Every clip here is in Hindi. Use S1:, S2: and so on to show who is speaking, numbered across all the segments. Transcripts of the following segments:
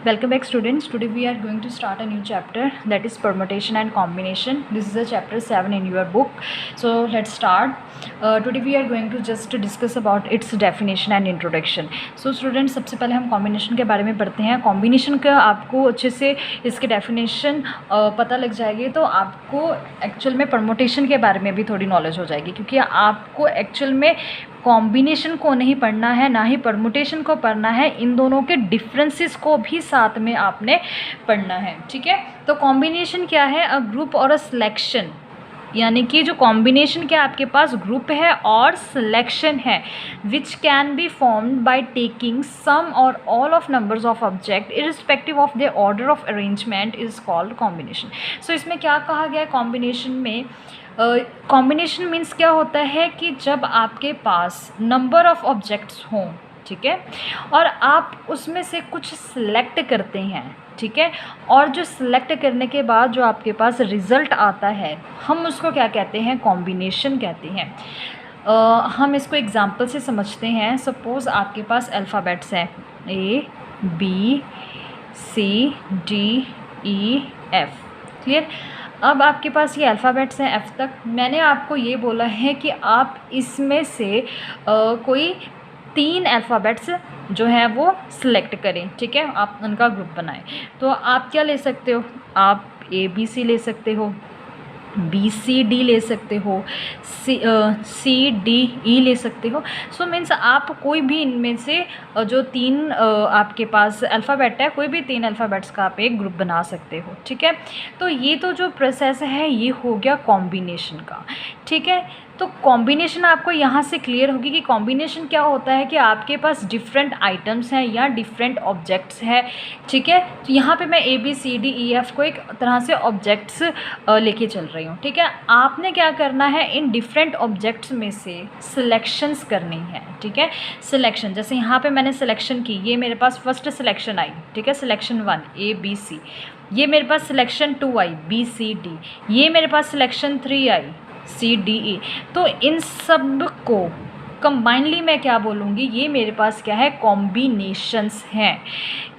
S1: Welcome back students. Today we are going to start a new chapter, that is permutation and combination. This is a chapter 7 in your book. So let's start. Today we are going to just discuss about its definition and introduction. So students, सबसे पहले हम combination के बारे में पढ़ते हैं. combination का आपको अच्छे से इसके definition पता लग जाएगी तो आपको actual में permutation के बारे में भी थोड़ी knowledge हो जाएगी, क्योंकि आपको actual में कॉम्बिनेशन को नहीं पढ़ना है, ना ही परमुटेशन को पढ़ना है, इन दोनों के डिफरेंसेस को भी साथ में आपने पढ़ना है. ठीक है, तो कॉम्बिनेशन क्या है? अ ग्रुप और अ सिलेक्शन, यानी कि जो कॉम्बिनेशन क्या आपके पास ग्रुप है और सिलेक्शन है, which can be formed by taking some और all of numbers of object irrespective of the order of arrangement is called combination. So इसमें क्या कहा गया है कॉम्बिनेशन में? कॉम्बिनेशन मीन्स क्या होता है कि जब आपके पास नंबर ऑफ ऑब्जेक्ट्स हों, ठीक है, और आप उसमें से कुछ सिलेक्ट करते हैं, ठीक है, और जो सिलेक्ट करने के बाद जो आपके पास रिज़ल्ट आता है, हम उसको क्या कहते हैं? कॉम्बिनेशन कहते हैं. हम इसको एग्जांपल से समझते हैं. सपोज़ आपके पास अल्फ़ाबेट्स हैं A B C D E F. Clear? अब आपके पास ये अल्फ़ाबेट्स हैं F तक. मैंने आपको ये बोला है कि आप इसमें से कोई 3 अल्फ़ाबेट्स जो हैं वो सिलेक्ट करें, ठीक है, आप उनका ग्रुप बनाएं. तो आप क्या ले सकते हो? आप ABC ले सकते हो, BCD ले सकते हो, CDE ले सकते हो. सो मीन्स आप कोई भी इनमें से जो 3 आपके पास अल्फ़ाबेट है, कोई भी 3 अल्फ़ाबेट्स का आप एक ग्रुप बना सकते हो. ठीक है, तो ये तो जो प्रोसेस है ये हो गया कॉम्बिनेशन का. ठीक है, तो कॉम्बिनेशन आपको यहाँ से क्लियर होगी कि कॉम्बिनेशन क्या होता है कि आपके पास डिफरेंट आइटम्स हैं या डिफरेंट ऑब्जेक्ट्स हैं. ठीक है, तो यहाँ पे मैं ABCDEF को एक तरह से ऑब्जेक्ट्स लेके चल रही हूँ. ठीक है, आपने क्या करना है? इन डिफरेंट ऑब्जेक्ट्स में से सिलेक्शंस करनी है. ठीक है, सिलेक्शन, जैसे यहाँ पे मैंने सिलेक्शन की, ये मेरे पास फर्स्ट सिलेक्शन आई. ठीक है, सिलेक्शन 1 ABC. ये मेरे पास सिलेक्शन 2 आई BCD. ये मेरे पास सिलेक्शन 3 आई CDE. तो इन सब को कंबाइनली मैं क्या बोलूँगी? ये मेरे पास क्या है? कॉम्बिनेशंस हैं.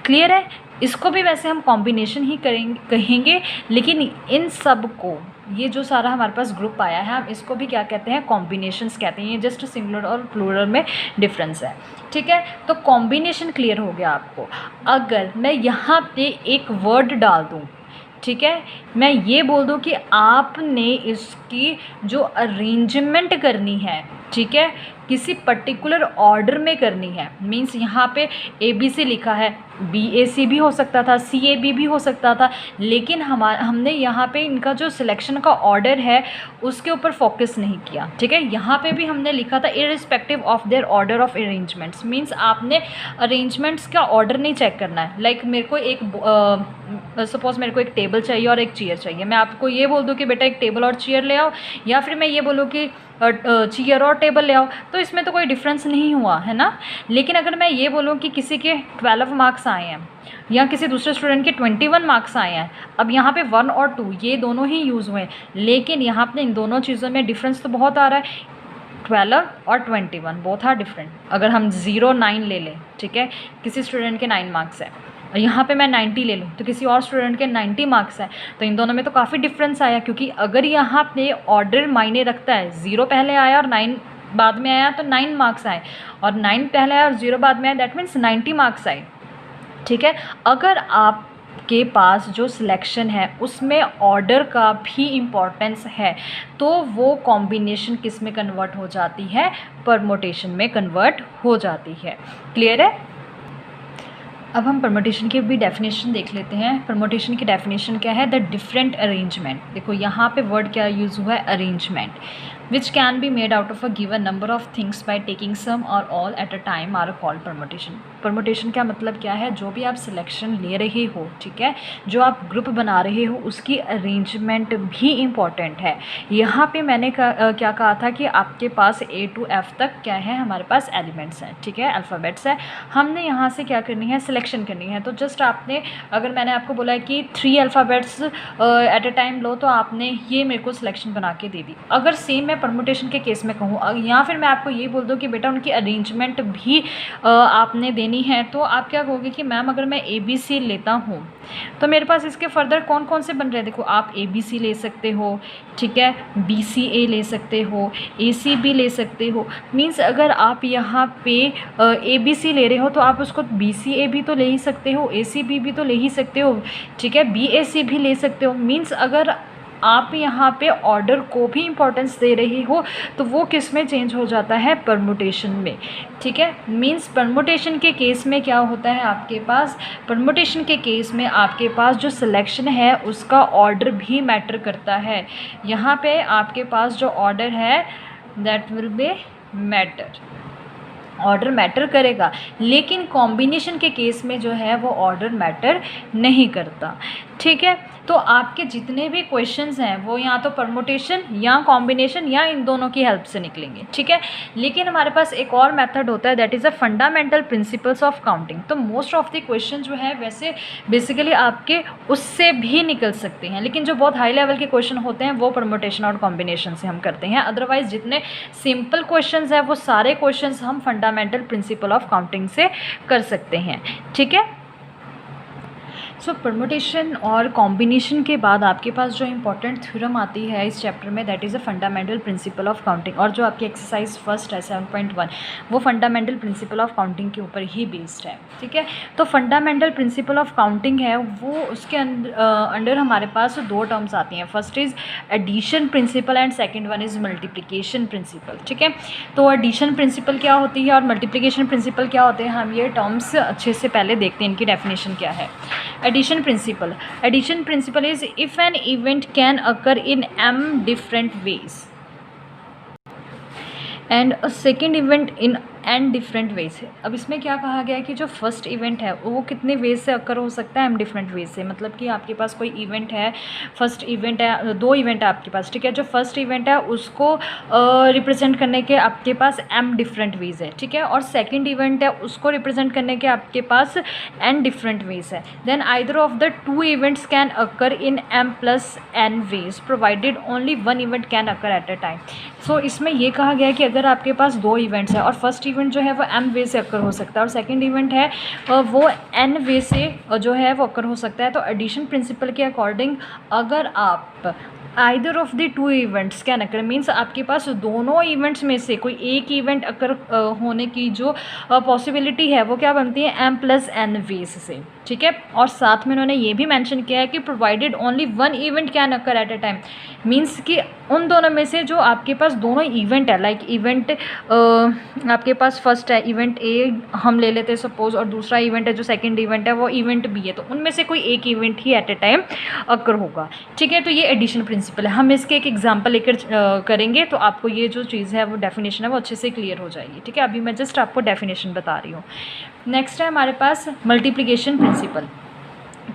S1: क्लियर है? इसको भी वैसे हम कॉम्बिनेशन ही कहेंगे, लेकिन इन सब को, ये जो सारा हमारे पास ग्रुप आया है, हम इसको भी क्या कहते हैं? कॉम्बिनेशंस कहते हैं. ये जस्ट सिंगुलर और प्लूरल में डिफरेंस है. ठीक है, तो कॉम्बिनेशन क्लियर हो गया आपको. अगर मैं यहाँ पे एक वर्ड डाल दूँ, ठीक है, मैं ये बोल दूँ कि आपने इसकी जो अरेंजमेंट करनी है, ठीक है, किसी पर्टिकुलर ऑर्डर में करनी है. मींस यहाँ पे ABC लिखा है, BAC भी हो सकता था, CAB भी हो सकता था, लेकिन हमने यहाँ पे इनका जो सिलेक्शन का ऑर्डर है उसके ऊपर फोकस नहीं किया. ठीक है, यहाँ पे भी हमने लिखा था irrespective of their order of arrangements. Means आपने अरेंजमेंट्स का ऑर्डर नहीं चेक करना है. लाइक मेरे को एक सपोज़ मेरे को एक टेबल चाहिए और एक चेयर चाहिए. मैं आपको ये बोल दूँ कि बेटा एक टेबल और चेयर ले आओ, या फिर मैं ये बोलूँ कि चेयर और टेबल ले आओ, तो इसमें तो कोई डिफरेंस नहीं हुआ है ना. लेकिन अगर मैं ये बोलूँ कि किसी के 12 मार्क्स आए हैं या किसी दूसरे स्टूडेंट के 21 मार्क्स आए हैं, अब यहाँ पे 1 और 2 ये दोनों ही यूज़ हुए हैं, लेकिन यहाँ पे इन दोनों चीज़ों में डिफरेंस तो बहुत आ रहा है. 12 और 21 बोथ आर डिफरेंट. अगर हम 0-9 ले लें, ठीक है, किसी स्टूडेंट के 9 मार्क्स है, और यहाँ पे मैं 90 ले लूँ तो किसी और स्टूडेंट के 90 मार्क्स हैं, तो इन दोनों में तो काफ़ी डिफरेंस आया. क्योंकि अगर यहाँ पे ऑर्डर मायने रखता है, 0 पहले आया और 9 बाद में आया तो 9 मार्क्स आए, और 9 पहले आया और 0 बाद में आया, दैट मीन्स 90 मार्क्स आए. ठीक है, अगर आपके पास जो सिलेक्शन है उसमें ऑर्डर का भी इम्पोर्टेंस है, तो वो कॉम्बिनेशन किस में कन्वर्ट हो जाती है? परमुटेशन में कन्वर्ट हो जाती है. क्लियर है? अब हम परमुटेशन की भी डेफिनेशन देख लेते हैं. परमुटेशन की डेफिनेशन क्या है? The different arrangement. देखो यहाँ पे वर्ड क्या यूज़ हुआ है? Arrangement. which can be made out of a given number of things by taking some or all at a time are called permutation. Permutation का मतलब क्या है? जो भी आप सिलेक्शन ले रहे हो, ठीक है, जो आप ग्रुप बना रहे हो, उसकी अरेंजमेंट भी इम्पॉर्टेंट है. यहाँ पे मैंने क्या कहा था कि आपके पास A to F तक क्या है? हमारे पास एलिमेंट्स हैं, ठीक है, अल्फ़ाबेट्स है. हमने यहाँ से क्या करनी है? सिलेक्शन करनी है. तो जस्ट आपने, अगर मैंने आपको बोला है कि 3 अल्फ़ाबेट्स एट अ टाइम लो, तो आपने ये मेरे को सिलेक्शन बना के दे दी. अगर सेम मैं परमुटेशन के केस में कहूँ, या फिर मैं आपको ये बोल दूँ कि बेटा उनकी अरेंजमेंट भी आपने देनी है, तो आप क्या कहोगे कि मैम अगर मैं ABC लेता हूँ तो मेरे पास इसके फर्दर कौन कौन से बन रहे हैं। देखो आप ABC ले सकते हो, ठीक है, BCA ले सकते हो, ACB ले सकते हो। मीन्स अगर आप यहाँ पे ABC ले रहे हो तो आप उसको BCA भी तो ले ही सकते हो, ACB भी तो ले ही सकते हो, ठीक है, BAC भी ले सकते हो। मीन्स अगर आप यहाँ पे ऑर्डर को भी इम्पोर्टेंस दे रही हो तो वो किस में चेंज हो जाता है, परमुटेशन में, ठीक है। मीन्स परमुटेशन के केस में क्या होता है आपके पास, परमुटेशन के केस में आपके पास जो सिलेक्शन है उसका ऑर्डर भी मैटर करता है। यहाँ पे आपके पास जो ऑर्डर है that will be matter, order matter करेगा, लेकिन कॉम्बिनेशन के केस में जो है वो ऑर्डर मैटर नहीं करता, ठीक है। तो आपके जितने भी क्वेश्चंस हैं वो या तो परमुटेशन या कॉम्बिनेशन या इन दोनों की हेल्प से निकलेंगे, ठीक है। लेकिन हमारे पास एक और मेथड होता है that is a fundamental principles of counting. तो मोस्ट ऑफ द क्वेश्चन जो है वैसे बेसिकली आपके उससे भी निकल सकते हैं, लेकिन जो बहुत हाई लेवल के क्वेश्चन होते हैं वो परमुटेशन और कॉम्बिनेशन से हम करते हैं। अदरवाइज जितने सिंपल क्वेश्चन हैं वो सारे क्वेश्चन हम फंडामेंटल प्रिंसिपल ऑफ काउंटिंग से कर सकते हैं, ठीक है। सो परमुटेशन और कॉम्बिनेशन के बाद आपके पास जो इंपॉर्टेंट थ्योरम आती है इस चैप्टर में that is a fundamental principle of counting, और जो आपकी एक्सरसाइज फर्स्ट है 7.1 वो फंडामेंटल प्रिंसिपल ऑफ काउंटिंग के ऊपर ही बेस्ड है, ठीक है। तो फंडामेंटल प्रिंसिपल ऑफ काउंटिंग है वो, उसके अंडर हमारे पास दो टर्म्स आती हैं। First is addition principle and second one is multiplication principle, ठीक है। तो एडिशन प्रिंसिपल क्या होती है और मल्टीप्लिकेशन प्रिंसिपल क्या होते हैं, हम ये टर्म्स अच्छे से पहले देखते हैं इनकी डेफिनेशन क्या है। Addition principle is if an event can occur in m different ways and a second event in and different ways है। अब इसमें क्या कहा गया है कि जो फर्स्ट इवेंट है वो कितने वेज से अकर हो सकता है, एम डिफरेंट वेज से। मतलब कि आपके पास कोई इवेंट है, फर्स्ट इवेंट है, दो इवेंट है आपके पास, ठीक है। जो फर्स्ट इवेंट है उसको रिप्रेजेंट करने के आपके पास एम डिफरेंट वेज है, ठीक है। और सेकेंड इवेंट है उसको रिप्रेजेंट करने के आपके पास एन डिफरेंट वेज है। Then either of the two events can occur in m + n ways provided only one event can occur at a time. So इसमें ये कहा गया है कि अगर आपके पास दो इवेंट्स हैं और फर्स्ट इवेंट जो है वो m वे से अकर हो सकता है और सेकंड इवेंट है वो n वे से जो है वो अकर हो सकता है, तो एडिशन प्रिंसिपल के अकॉर्डिंग अगर आप either of the two events can occur, means आपके पास दोनों इवेंट्स में से कोई एक इवेंट अकर होने की जो पॉसिबिलिटी है वो क्या बनती है m + n वेज से, ठीक है। और साथ में उन्होंने ये भी मेंशन किया है कि provided only one event can occur at a time, means कि उन दोनों में से जो आपके पास दोनों इवेंट है, लाइक इवेंट आपके पास फर्स्ट है इवेंट ए हम ले लेते हैं सपोज, और दूसरा इवेंट है जो सेकंड इवेंट है वो इवेंट बी है, तो उनमें से कोई एक इवेंट ही एट अ टाइम अकर होगा, ठीक है। तो ये एडिशन प्रिंसिपल है। हम इसके एक एग्जांपल लेकर करेंगे तो आपको ये जो चीज़ है वो डेफिनेशन है वो अच्छे से क्लियर हो जाएगी, ठीक है। अभी मैं जस्ट आपको डेफिनेशन बता रही हूँ। नेक्स्ट है हमारे पास मल्टीप्लिकेशन प्रिंसिपल।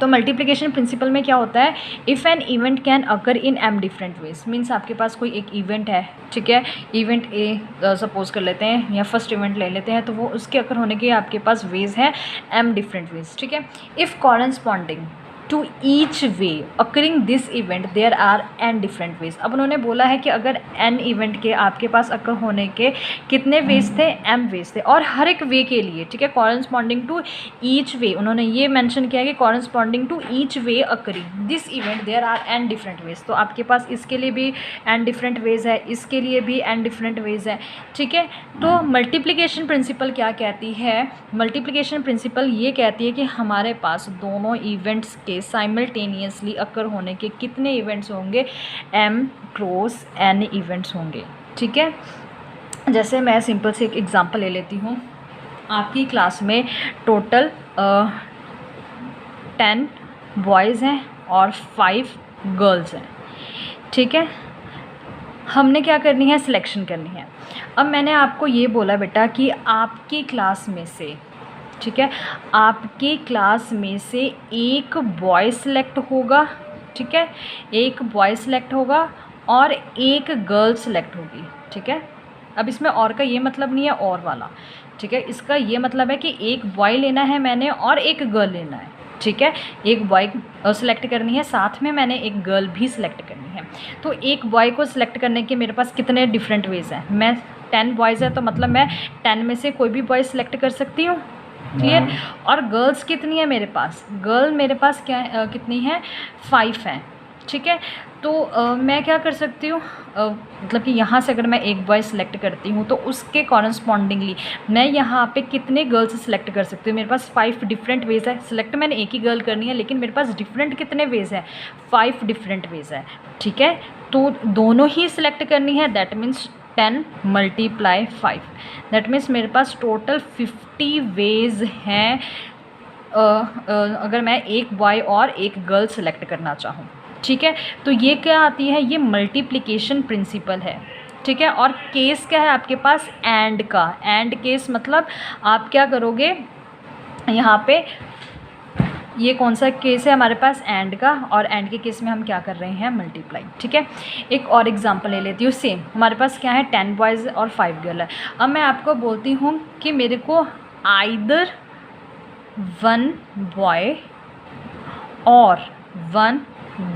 S1: तो मल्टीप्लिकेशन प्रिंसिपल में क्या होता है, if an event can occur in m different veg, means आपके पास कोई एक इवेंट है, ठीक है, इवेंट ए सपोज कर लेते हैं या फर्स्ट इवेंट ले लेते हैं, तो वो उसके अकर होने के आपके पास वेज है m डिफरेंट वेज, ठीक है। If corresponding to each way occurring this event there are n different ways. अब उन्होंने बोला है कि अगर n इवेंट के आपके पास अकर होने के कितने वेज थे, m वेज थे, और हर एक वे के लिए, ठीक है, कॉरेस्पॉन्डिंग टू ईच वे, उन्होंने ये मेंशन किया कि corresponding to each way occurring this event there are n different ways. तो आपके पास इसके लिए भी n डिफरेंट वेज है, इसके लिए भी n डिफरेंट वेज है, ठीक है। तो मल्टीप्लिकेशन प्रिंसिपल क्या कहती है, मल्टीप्लिकेशन प्रिंसिपल ये कहती है कि हमारे पास दोनों इवेंट्स के साइमल्टेनियसली अकर होने के कितने इवेंट्स होंगे, m क्रॉस n इवेंट्स होंगे, ठीक है। जैसे मैं सिंपल से एक एग्जांपल ले लेती हूँ। आपकी क्लास में टोटल 10 बॉयज़ हैं और 5 गर्ल्स हैं, ठीक है। हमने क्या करनी है, सिलेक्शन करनी है। अब मैंने आपको ये बोला बेटा कि आपकी क्लास में से, ठीक है, आपके क्लास में से एक बॉय सेलेक्ट होगा, ठीक है, एक बॉय सेलेक्ट होगा और एक गर्ल सेलेक्ट होगी, ठीक है। अब इसमें और का ये मतलब नहीं है और वाला, ठीक है, इसका ये मतलब है कि एक बॉय लेना है मैंने और एक गर्ल लेना है, ठीक है, एक बॉय सेलेक्ट करनी है, साथ में मैंने एक गर्ल भी सिलेक्ट करनी है। तो एक बॉय को सिलेक्ट करने के मेरे पास कितने डिफरेंट वेज़ हैं। मैं 10 बॉयज़ है तो मतलब मैं 10 में से कोई भी बॉय सिलेक्ट कर सकती हूँ, क्लियर। और गर्ल्स कितनी है मेरे पास, गर्ल मेरे पास क्या कितनी है, 5 हैं, ठीक है। तो मैं क्या कर सकती हूँ, मतलब कि यहाँ से अगर मैं एक बॉय सेलेक्ट करती हूँ तो उसके कॉरस्पॉन्डिंगली मैं यहाँ पे कितने गर्ल्स सेलेक्ट कर सकती हूँ। मेरे पास 5 डिफरेंट वेज़ है, सिलेक्ट मैंने एक ही गर्ल करनी है, लेकिन मेरे पास डिफरेंट कितने वेज़ हैं, 5 डिफरेंट वेज़ है, ठीक है। तो दोनों ही सिलेक्ट करनी है, दैट मीन्स 10 × 5, दैट मीन्स मेरे पास टोटल 50 वेज़ हैं अगर मैं एक बॉय और एक गर्ल सेलेक्ट करना चाहूँ, ठीक है। तो ये क्या आती है, ये मल्टीप्लिकेशन प्रिंसिपल है, ठीक है। और केस क्या है आपके पास, एंड का, एंड केस मतलब आप क्या करोगे यहाँ पे, ये कौन सा केस है हमारे पास, एंड का, और एंड के केस में हम क्या कर रहे हैं, मल्टीप्लाई, ठीक है। एक और एग्जांपल ले लेती हूँ, सेम हमारे पास क्या है, 10 बॉयज़ और 5 गर्ल है। अब मैं आपको बोलती हूँ कि मेरे को आइदर 1 बॉय और 1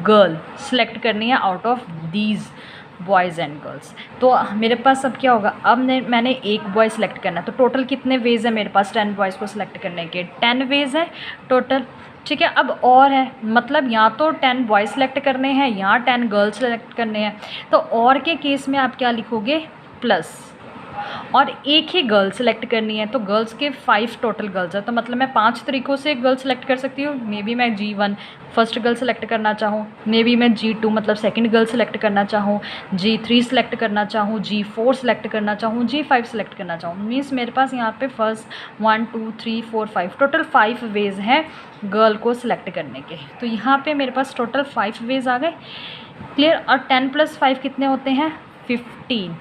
S1: गर्ल सेलेक्ट करनी है out of these boys and girls. तो मेरे पास अब क्या होगा, अब मैंने एक बॉय सेलेक्ट करना है, तो टोटल कितने वेज़ है मेरे पास 10 बॉयज़ को सिलेक्ट करने के, 10 वेज़ है टोटल, ठीक है। अब और है, मतलब यहाँ तो 10 बॉय सेलेक्ट करने हैं, यहाँ 10 गर्ल्स सेलेक्ट करने हैं, तो और के केस में आप क्या लिखोगे, प्लस, और एक ही गर्ल सेलेक्ट करनी है, तो गर्ल्स के 5 टोटल गर्ल्स है, तो मतलब मैं 5 तरीक़ों से गर्ल सेलेक्ट कर सकती हूँ। मे बी मैं G1 फर्स्ट गर्ल सेलेक्ट करना चाहूँ, मे बी मैं G2 मतलब सेकंड गर्ल सेलेक्ट करना चाहूँ, G3 सेलेक्ट करना चाहूँ, G4 सेलेक्ट करना चाहूँ, G5 सेलेक्ट करना चाहूँ। मीन्स मेरे पास यहाँ पे फर्स्ट 1 2 3 4 5 टोटल 5 वेज़ हैं गर्ल को सिलेक्ट करने के। तो यहाँ पर मेरे पास टोटल 5 वेज़ आ गए, क्लियर। और 10 + 5 कितने होते हैं, 15।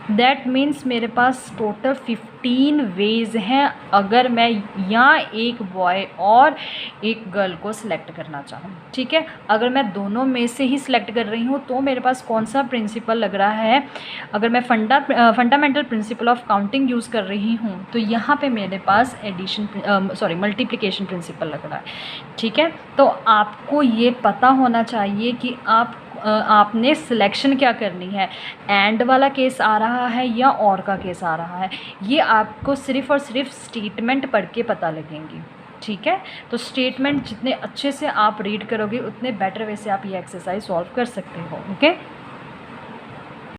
S1: दैट मीन्स मेरे पास टोटल 15 वेज़ हैं अगर मैं यहाँ एक बॉय और एक गर्ल को सिलेक्ट करना चाहूँ, ठीक है। अगर मैं दोनों में से ही सिलेक्ट कर रही हूँ तो मेरे पास कौन सा प्रिंसिपल लग रहा है, अगर मैं fundamental principle of counting use कर रही हूँ तो यहाँ पे मेरे पास मल्टीप्लिकेशन प्रिंसिपल लग रहा है, ठीक है। तो आपको ये पता होना चाहिए कि आपने सिलेक्शन क्या करनी है, एंड वाला केस आ रहा है या और का केस आ रहा है, ये आपको सिर्फ़ और सिर्फ स्टेटमेंट पढ़ के पता लगेंगी, ठीक है। तो स्टेटमेंट जितने अच्छे से आप रीड करोगे उतने बेटर वे से आप ये एक्सरसाइज सॉल्व कर सकते हो, ओके।